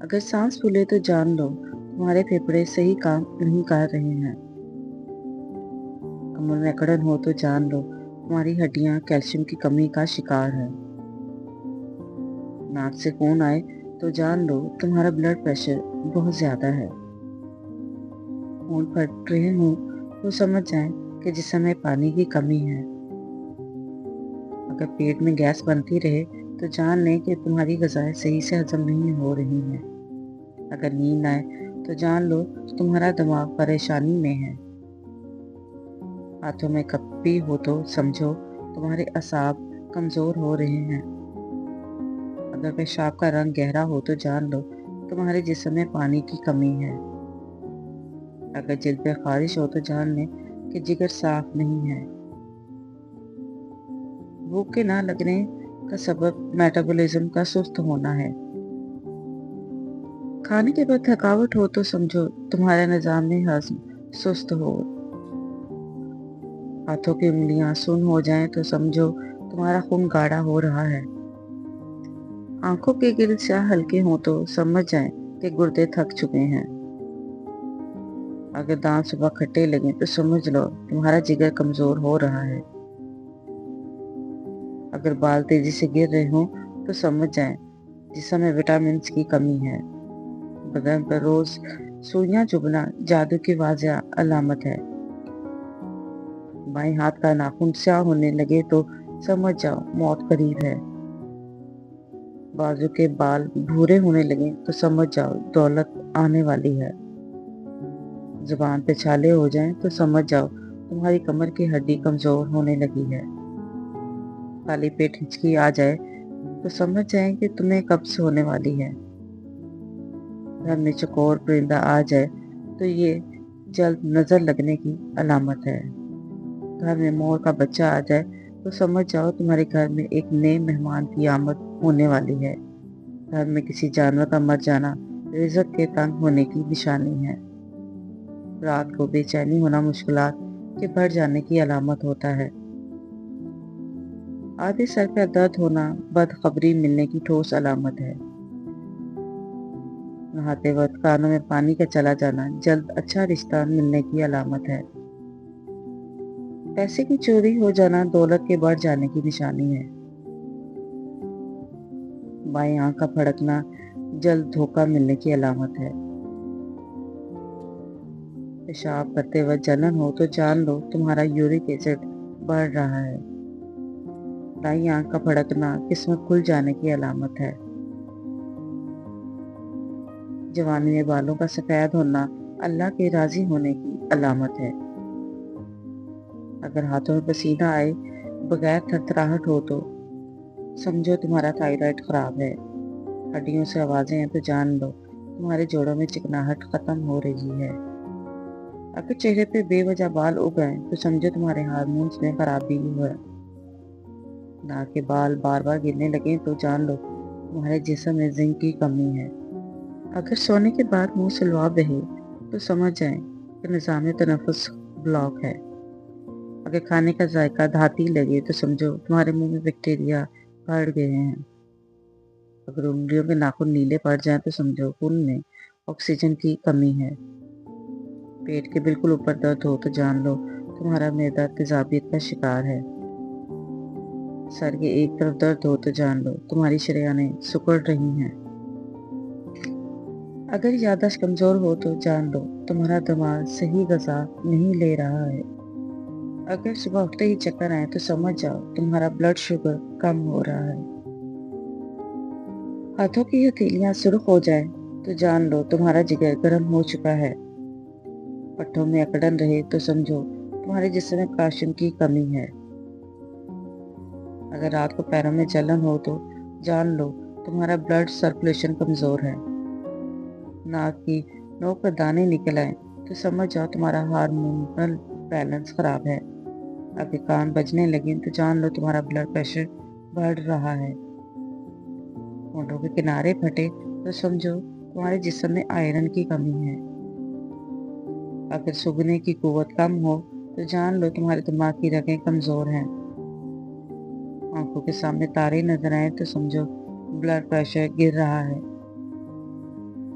اگر سانس پھولے تو جان لو تمہارے پھیپھڑے صحیح کام نہیں کر رہے ہیں۔ کمر میں اکڑن ہو تو جان لو تمہاری ہڈیاں کیلشیم کی کمی کا شکار ہیں۔ ناک سے خون آئے تو جان لو تمہارا بلڈ پریشر بہت زیادہ ہے۔ خون پھٹ رہے ہوں تو سمجھ جائیں کہ جسم میں پانی کی کمی ہے۔ اگر پیٹ میں گیس بنتی رہے تو جان لیں کہ تمہاری غذائیں صحیح سے ہضم نہیں ہو رہی ہیں۔ اگر نیند آئے تو جان لو تمہارا دماغ پریشانی میں ہے۔ ہاتھوں میں کپی ہو تو سمجھو تمہارے اعصاب کمزور ہو رہے ہیں۔ اگر پیشاب کا رنگ گہرا ہو تو جان لو تمہارے جسم میں پانی کی کمی ہے۔ اگر جلد پہ خارش ہو تو جان لیں کہ جگر صاف نہیں ہے۔ بھوک کے نہ لگنے کا سبب میٹابولزم کا سست ہونا ہے۔ کھانے کے بعد تھکاوٹ ہو تو سمجھو تمہارا نظام ہضم سست ہو۔ ہاتھوں کی انگلیاں سن ہو جائیں تو سمجھو تمہارا خون گاڑھا ہو رہا ہے۔ آنکھوں کے گرد سیاہ ہلکے ہوں تو سمجھ جائیں کہ گردے تھک چکے ہیں۔ اگر دانت صبح کھٹے لگیں تو سمجھ لو تمہارا جگر کمزور ہو رہا ہے۔ اگر بال تیزی سے گر رہے ہوں تو سمجھ جائیں جسم میں وٹامنز کی کمی ہے۔ بدن پر روز سوئیاں چبھنا جادو کی واضح علامت ہے۔ بائیں ہاتھ کا ناخن سیاہ ہونے لگے تو سمجھ جاؤ موت قریب ہے۔ بازو کے بال بھورے ہونے لگے تو سمجھ جاؤ دولت آنے والی ہے۔ زبان پہ چھالے ہو جائیں تو سمجھ جاؤ تمہاری کمر کی ہڈی کمزور ہونے لگی ہے۔ خالی پیٹ ہچکی آ جائے تو سمجھ جائیں کہ تمہیں قبض ہونے والی ہے۔ گھر میں چکور پرندہ آ جائے تو یہ جلد نظر لگنے کی علامت ہے۔ گھر میں مور کا بچہ آ جائے تو سمجھ جاؤ تمہارے گھر میں ایک نئے مہمان کی آمد ہونے والی ہے۔ گھر میں کسی جانور کا مر جانا رزق کے تنگ ہونے کی نشانی ہے۔ رات کو بے چینی ہونا مشکلات کے بڑھ جانے کی علامت ہوتا ہے۔ آدھے سر کا درد ہونا بدخبری ملنے کی ٹھوس علامت ہے۔ نہاتے وقت کانوں میں پانی کا چلا جانا جلد اچھا رشتہ ملنے کی علامت ہے۔ پیسے کی چوری ہو جانا دولت کے بڑھ جانے کی نشانی ہے۔ بائیں آنکھ کا پھڑکنا جلد دھوکہ ملنے کی علامت ہے۔ پیشاب کرتے وقت جلن ہو تو جان لو تمہارا یورک ایسڈ بڑھ رہا ہے۔ دائیں آنکھ کا پھڑکنا قسمت کھل جانے کی علامت ہے۔ جوانی میں بالوں کا سفید ہونا اللہ کے راضی ہونے کی علامت ہے۔ اگر ہاتھوں میں پسینہ آئے بغیر تھرتھراہٹ ہو تو سمجھو تمہارا تھائرائیڈ خراب ہے۔ ہڈیوں سے آوازیں ہیں تو جان لو تمہارے جوڑوں میں چکناہٹ ختم ہو رہی ہے۔ اگر چہرے پہ بے وجہ بال اگ آئیں تو سمجھو تمہارے ہارمونز میں خرابی ہے۔ ناک کے بال بار بار گرنے لگیں تو جان لو تمہارے جسم میں زنک کی کمی ہے۔ اگر سونے کے بعد منہ سے لعاب بہے تو سمجھ جائیں کہ نظام تنفس بلاک ہے۔ اگر کھانے کا ذائقہ دھاتی لگے تو سمجھو تمہارے منہ میں بیکٹیریا بڑھ گئے ہیں۔ اگر انگلیوں کے ناخن نیلے پڑ جائیں تو سمجھو خون میں آکسیجن کی کمی ہے۔ پیٹ کے بالکل اوپر درد ہو تو جان لو تمہارا معدہ تیزابیت کا شکار ہے۔ سر کے ایک طرف درد ہو تو جان لو تمہاری شریانیں سکڑ رہی ہیں۔ اگر یادداشت کمزور ہو تو جان لو تمہارا دماغ صحیح غذا نہیں لے رہا ہے۔ اگر صبح اٹھتے ہی چکر آئے تو سمجھ جاؤ تمہارا بلڈ شوگر کم ہو رہا ہے۔ ہاتھوں کی ہتھیلیاں سرخ ہو جائیں تو جان لو تمہارا جگر گرم ہو چکا ہے۔ پٹھوں میں اکڑن رہے تو سمجھو تمہارے جسم میں کیلشیم کی کمی ہے۔ اگر رات کو پیروں میں جلن ہو تو جان لو تمہارا بلڈ سرکولیشن کمزور ہے۔ ناک کی نوک پر دانے نکل آئیں تو سمجھ جاؤ تمہارا ہارمونل بیلنس خراب ہے۔ اگر کان بجنے لگیں تو جان لو تمہارا بلڈ پریشر بڑھ رہا ہے۔ ہونٹوں کے کنارے پھٹے تو سمجھو تمہارے جسم میں آئرن کی کمی ہے۔ اگر سوگنے کی قوت کم ہو تو جان لو تمہارے دماغ کی رگیں کمزور ہیں۔ آنکھوں کے سامنے تارے نظر آئیں تو سمجھو بلڈ پریشر گر رہا ہے۔